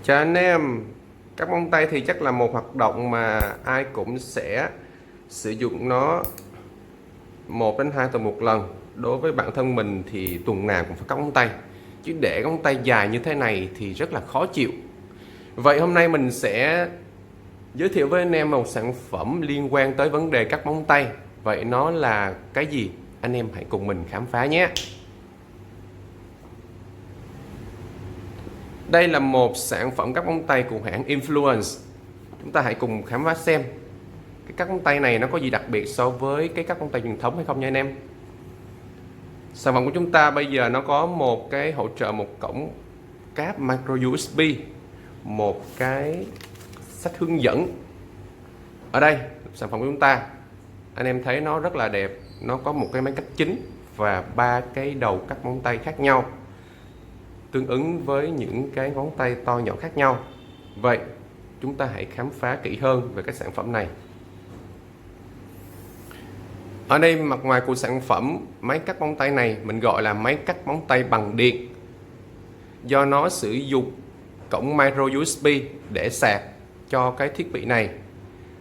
Chào anh em, cắt móng tay thì chắc là một hoạt động mà ai cũng sẽ sử dụng nó 1 đến 2 tuần một lần. Đối với bản thân mình thì tuần nào cũng phải cắt móng tay, chứ để móng tay dài như thế này thì rất là khó chịu. Vậy hôm nay mình sẽ giới thiệu với anh em một sản phẩm liên quan tới vấn đề cắt móng tay. Vậy nó là cái gì? Anh em hãy cùng mình khám phá nhé. Đây là một sản phẩm cắt móng tay của hãng Influence. Chúng ta hãy cùng khám phá xem cái cắt móng tay này nó có gì đặc biệt so với cái cắt móng tay truyền thống hay không nha anh em. Sản phẩm của chúng ta bây giờ nó có một cái hỗ trợ một cổng cáp micro USB, một cái sách hướng dẫn. Ở đây sản phẩm của chúng ta, anh em thấy nó rất là đẹp. Nó có một cái máy cắt chính và 3 cái đầu cắt móng tay khác nhau, tương ứng với những cái ngón tay to nhỏ khác nhau. Vậy chúng ta hãy khám phá kỹ hơn về cái sản phẩm này. Ở đây mặt ngoài của sản phẩm máy cắt móng tay này mình gọi là máy cắt móng tay bằng điện, do nó sử dụng cổng micro USB để sạc cho cái thiết bị này.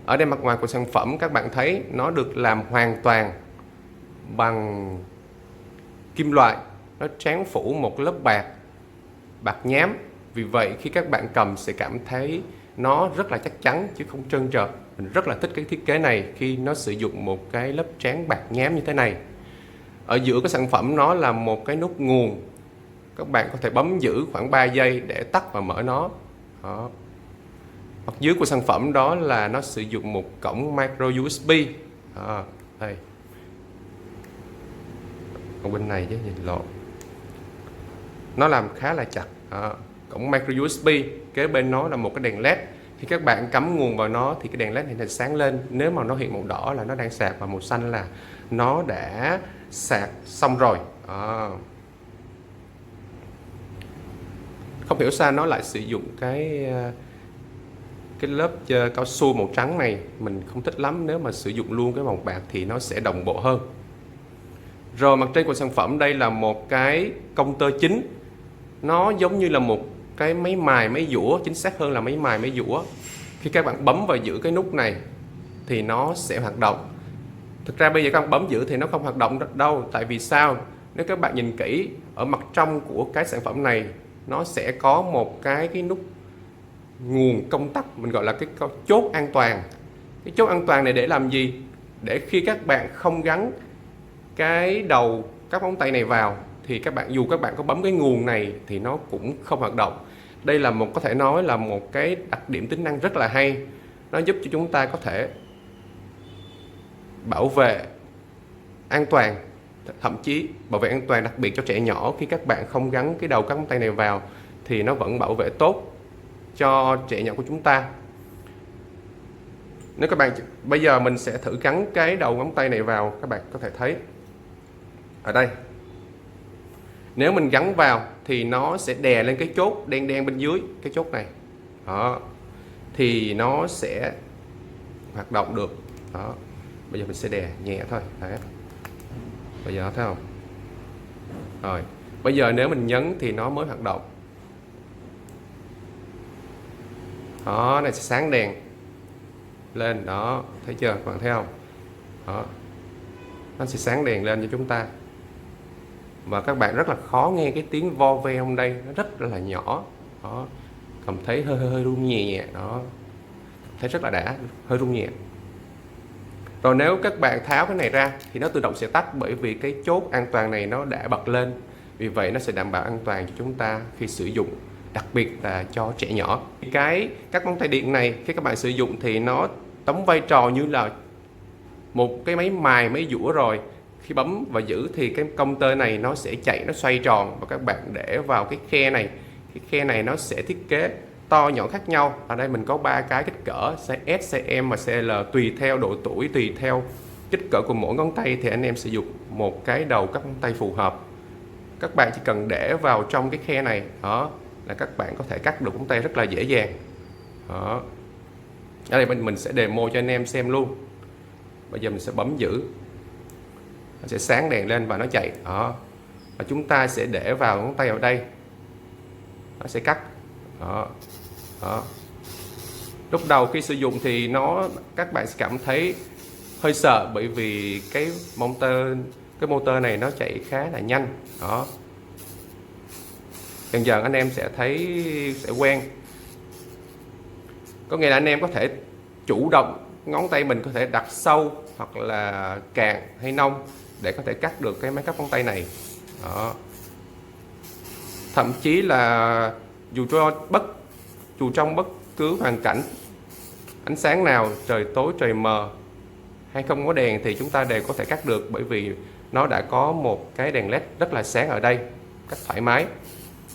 Ở đây mặt ngoài của sản phẩm các bạn thấy nó được làm hoàn toàn bằng kim loại, nó tráng phủ một lớp bạc nhám. Vì vậy khi các bạn cầm sẽ cảm thấy nó rất là chắc chắn chứ không trơn trượt. Mình rất là thích cái thiết kế này khi nó sử dụng một cái lớp tráng bạc nhám như thế này. Ở giữa cái sản phẩm nó là một cái nút nguồn, các bạn có thể bấm giữ khoảng 3 giây để tắt và mở nó. Đó. Mặt dưới của sản phẩm đó là nó sử dụng một cổng micro USB. Đây. Còn bên này chứ nhìn lộ, nó làm khá là chặt. Cổng micro USB, kế bên nó là một cái đèn led. Khi các bạn cắm nguồn vào nó thì cái đèn led này sẽ sáng lên. Nếu mà nó hiện màu đỏ là nó đang sạc, và màu xanh là nó đã sạc xong rồi. Không hiểu sao nó lại sử dụng cái lớp cao su màu trắng này, mình không thích lắm. Nếu mà sử dụng luôn cái màu bạc thì nó sẽ đồng bộ hơn. Rồi mặt trên của sản phẩm đây là một cái công tơ chính. Nó giống như là một cái máy mài, máy giũa, chính xác hơn là máy mài, máy giũa. Khi các bạn bấm vào giữ cái nút này thì nó sẽ hoạt động. Thực ra bây giờ các bạn bấm giữ thì nó không hoạt động đâu. Tại vì sao? Nếu các bạn nhìn kỹ ở mặt trong của cái sản phẩm này, nó sẽ có một cái nút nguồn công tắc, mình gọi là cái chốt an toàn. Cái chốt an toàn này để làm gì? Để khi các bạn không gắn cái đầu các móng tay này vào thì dù các bạn có bấm cái nguồn này thì nó cũng không hoạt động. Đây là có thể nói là một cái đặc điểm tính năng rất là hay. Nó giúp cho chúng ta có thể bảo vệ an toàn, thậm chí bảo vệ an toàn đặc biệt cho trẻ nhỏ. Khi các bạn không gắn cái đầu các móng tay này vào thì nó vẫn bảo vệ tốt cho trẻ nhỏ của chúng ta. Nếu các bạn bây giờ mình sẽ thử gắn cái đầu ngón tay này vào, các bạn có thể thấy ở đây, nếu mình gắn vào thì nó sẽ đè lên cái chốt đen đen bên dưới cái chốt này. Đó. Thì nó sẽ hoạt động được. Đó. Bây giờ mình sẽ đè nhẹ thôi. Đấy. Bây giờ thấy không? Rồi. Bây giờ nếu mình nhấn thì nó mới hoạt động. Đó, này sẽ sáng đèn lên. Đó, thấy chưa? Các bạn thấy không? Đó. Nó sẽ sáng đèn lên cho chúng ta. Và các bạn rất là khó nghe cái tiếng vo ve trong đây, nó rất là nhỏ. Đó. Cầm thấy hơi rung nhẹ nhẹ. Đó. Thấy rất là đã, hơi rung nhẹ. Rồi nếu các bạn tháo cái này ra thì nó tự động sẽ tắt, bởi vì cái chốt an toàn này nó đã bật lên. Vì vậy nó sẽ đảm bảo an toàn cho chúng ta khi sử dụng, đặc biệt là cho trẻ nhỏ. Cái các móng tay điện này khi các bạn sử dụng thì nó đóng vai trò như là một cái máy mài, máy giũa rồi. Khi bấm và giữ thì cái công tơ này nó sẽ chạy, nó xoay tròn, và các bạn để vào cái khe này. Cái khe này nó sẽ thiết kế to nhỏ khác nhau. Ở đây mình có 3 cái kích cỡ, size S, size M và size L, tùy theo độ tuổi, tùy theo kích cỡ của mỗi ngón tay thì anh em sử dụng một cái đầu cắt móng tay phù hợp. Các bạn chỉ cần để vào trong cái khe này, đó là các bạn có thể cắt được móng tay rất là dễ dàng. Đó. Ở đây mình sẽ demo cho anh em xem luôn. Bây giờ mình sẽ bấm giữ, nó sẽ sáng đèn lên và nó chạy. Đó. Và chúng ta sẽ để vào ngón tay ở đây, nó sẽ cắt. Đó. Đó. Lúc đầu khi sử dụng thì các bạn sẽ cảm thấy hơi sợ, bởi vì cái motor này nó chạy khá là nhanh. Đó. Dần dần anh em sẽ quen. Có nghĩa là anh em có thể chủ động, ngón tay mình có thể đặt sâu hoặc là cạn hay nông để có thể cắt được cái máy cắt móng tay này. Đó. Thậm chí là dù trong bất cứ hoàn cảnh ánh sáng nào, trời tối trời mờ hay không có đèn thì chúng ta đều có thể cắt được, bởi vì nó đã có một cái đèn led rất là sáng ở đây, cắt thoải mái.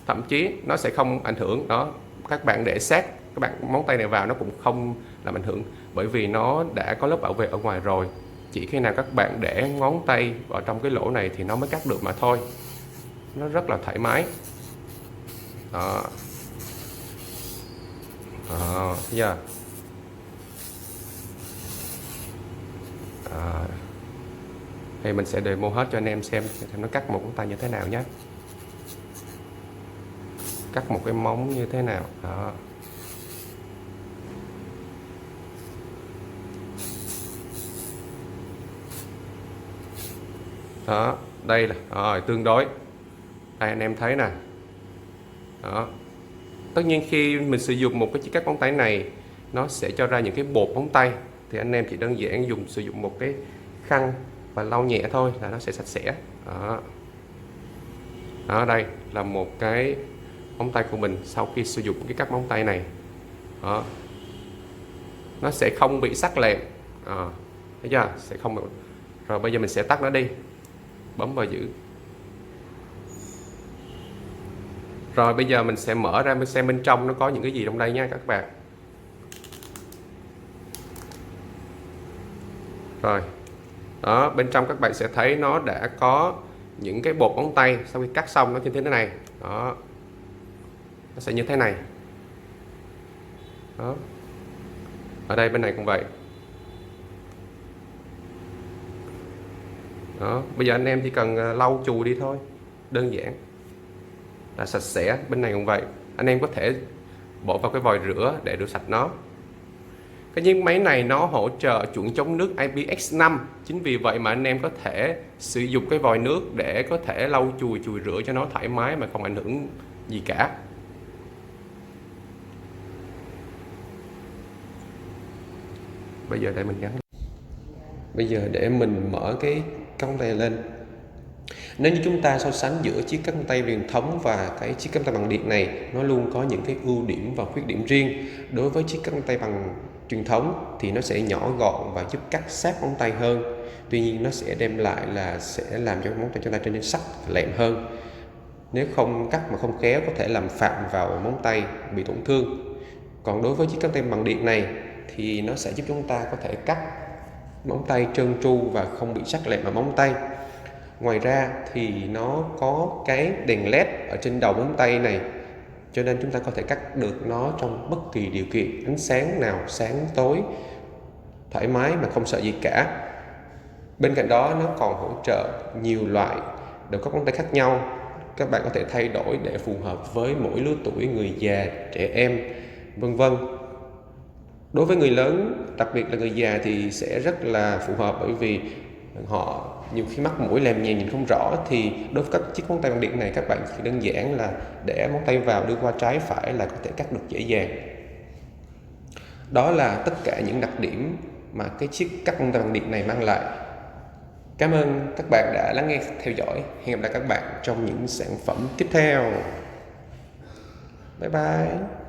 Thậm chí nó sẽ không ảnh hưởng đó, các bạn để sát các bạn móng tay này vào nó cũng không làm ảnh hưởng, bởi vì nó đã có lớp bảo vệ ở ngoài rồi. Chỉ khi nào các bạn để ngón tay vào trong cái lỗ này thì nó mới cắt được mà thôi. Nó rất là thoải mái. Đó. Đó, thấy chưa? Thì mình sẽ demo hết cho anh em xem nó cắt một ngón tay như thế nào nhé. Cắt một cái móng như thế nào. Đó. Đó, đây là rồi, tương đối. Đây anh em thấy nè. Đó. Tất nhiên khi mình sử dụng một cái chiếc cắt móng tay này, nó sẽ cho ra những cái bột móng tay, thì anh em chỉ đơn giản sử dụng một cái khăn và lau nhẹ thôi là nó sẽ sạch sẽ. Đó. Đó, đây là một cái móng tay của mình sau khi sử dụng cái cắt móng tay này. Đó. Nó sẽ không bị sắc lẹm. Thấy chưa? Sẽ không bị... Rồi bây giờ mình sẽ tắt nó đi. Bấm vào giữ. Rồi bây giờ mình sẽ mở ra xem bên trong nó có những cái gì trong đây nha các bạn. Rồi. Đó, bên trong các bạn sẽ thấy nó đã có những cái bột móng tay sau khi cắt xong nó như thế này. Đó. Nó sẽ như thế này. Đó. Ở đây bên này cũng vậy. Đó, bây giờ anh em chỉ cần lau chùi đi thôi, đơn giản là sạch sẽ. Bên này cũng vậy, anh em có thể bỏ vào cái vòi rửa để rửa sạch nó. Cái chiếc máy này nó hỗ trợ chuẩn chống nước IPX5, chính vì vậy mà anh em có thể sử dụng cái vòi nước để có thể lau chùi rửa cho nó thoải mái mà không ảnh hưởng gì cả. Bây giờ để mình gắn. Bây giờ để mình mở cái cong tay lên. Nếu như chúng ta so sánh giữa chiếc cắt tay truyền thống và cái chiếc cắt tay bằng điện này, nó luôn có những cái ưu điểm và khuyết điểm riêng. Đối với chiếc cắt tay bằng truyền thống thì nó sẽ nhỏ gọn và giúp cắt sát móng tay hơn. Tuy nhiên nó sẽ đem lại là sẽ làm cho móng tay chúng ta trở nên sắc lẹm hơn. Nếu không cắt mà không khéo có thể làm phạm vào móng tay, bị tổn thương. Còn đối với chiếc cắt tay bằng điện này thì nó sẽ giúp chúng ta có thể cắt móng tay trơn tru và không bị sắc lẹm ở móng tay. Ngoài ra thì nó có cái đèn led ở trên đầu móng tay này, cho nên chúng ta có thể cắt được nó trong bất kỳ điều kiện ánh sáng nào, sáng tối, thoải mái mà không sợ gì cả. Bên cạnh đó nó còn hỗ trợ nhiều loại đầu cắt móng tay khác nhau. Các bạn có thể thay đổi để phù hợp với mỗi lứa tuổi, người già, trẻ em, vân vân. Đối với người lớn, đặc biệt là người già thì sẽ rất là phù hợp, bởi vì họ nhiều khi mắc mũi làm nhèm nhìn không rõ, thì đối với các chiếc móng tay bằng điện này các bạn chỉ đơn giản là để móng tay vào, đưa qua trái phải là có thể cắt được dễ dàng. Đó là tất cả những đặc điểm mà cái chiếc cắt móng tay bằng điện này mang lại. Cảm ơn các bạn đã lắng nghe theo dõi. Hẹn gặp lại các bạn trong những sản phẩm tiếp theo. Bye bye.